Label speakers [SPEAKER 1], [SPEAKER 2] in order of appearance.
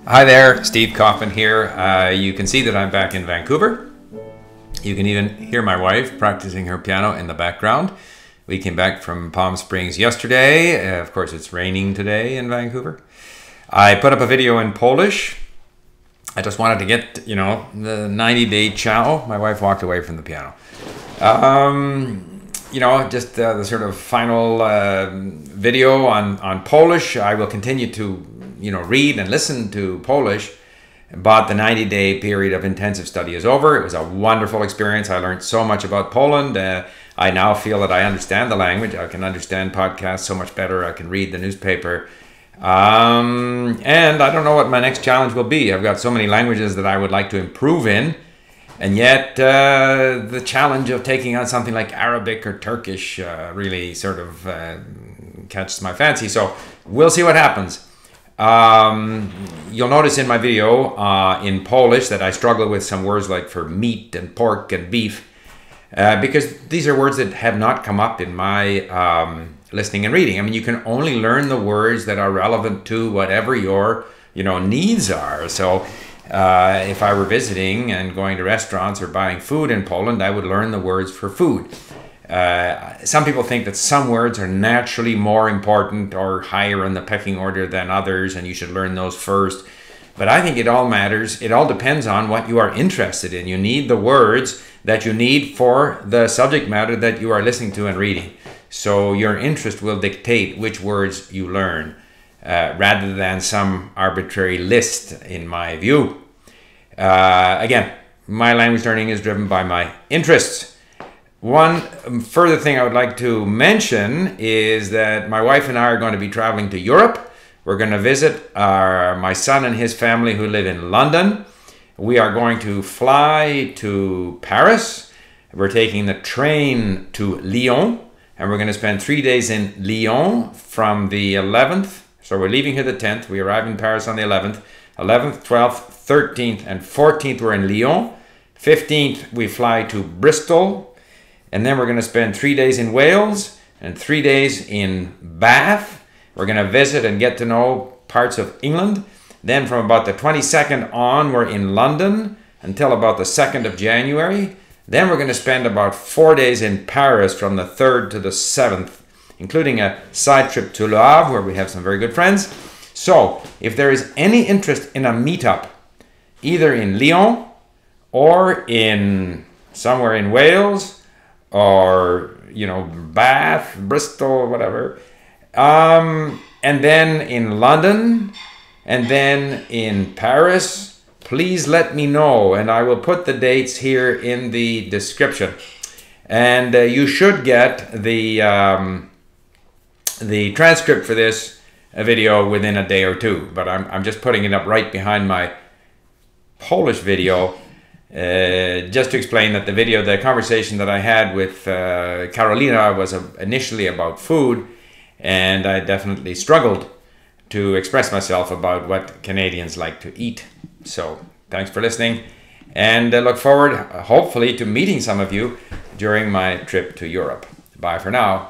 [SPEAKER 1] Hi there, Steve Kaufmann here. You can see that I'm back in Vancouver. You can even hear my wife practicing her piano in the background. We came back from Palm Springs yesterday. Of course, it's raining today in Vancouver. I put up a video in Polish. I just wanted to get, the 90-day chow. My wife walked away from the piano. Just the sort of final video on Polish. I will continue to read and listen to Polish, but the 90-day period of intensive study is over. It was a wonderful experience. I learned so much about Poland. I now feel that I understand the language. I can understand podcasts so much better. I can read the newspaper. And I don't know what my next challenge will be. I've got so many languages that I would like to improve in, and yet the challenge of taking on something like Arabic or Turkish really sort of catches my fancy. So we'll see what happens. You'll notice in my video in Polish that I struggle with some words like for meat and pork and beef because these are words that have not come up in my listening and reading. I mean, you can only learn the words that are relevant to whatever your needs are. So if I were visiting and going to restaurants or buying food in Poland, I would learn the words for food. Some people think that some words are naturally more important or higher in the pecking order than others, and you should learn those first. But I think it all matters. It all depends on what you are interested in. You need the words that you need for the subject matter that you are listening to and reading. So your interest will dictate which words you learn, rather than some arbitrary list, in my view. Again, my language learning is driven by my interests. One further thing I would like to mention is that my wife and I are going to be traveling to Europe. We're going to visit my son and his family who live in London. We are going to fly to Paris. We're taking the train to Lyon, and we're going to spend 3 days in Lyon from the 11th. So we're leaving here the 10th. We arrive in Paris on the 11th. 11th, 12th, 13th, and 14th we're in Lyon. 15th we fly to Bristol. And then we're going to spend 3 days in Wales and 3 days in Bath. We're going to visit and get to know parts of England. Then from about the 22nd on, we're in London until about the 2nd of January. Then we're going to spend about 4 days in Paris from the 3rd to the 7th, including a side trip to Le Havre, where we have some very good friends. So if there is any interest in a meetup, either in Lyon or in somewhere in Wales, or Bath, Bristol, whatever, and then in London, and then in Paris, please let me know, and I will put the dates here in the description. And you should get the transcript for this video within a day or two, but I'm just putting it up right behind my Polish video. Just to explain that the conversation that I had with Carolina was initially about food, and I definitely struggled to express myself about what Canadians like to eat. So thanks for listening, and I look forward, hopefully, to meeting some of you during my trip to Europe. Bye for now.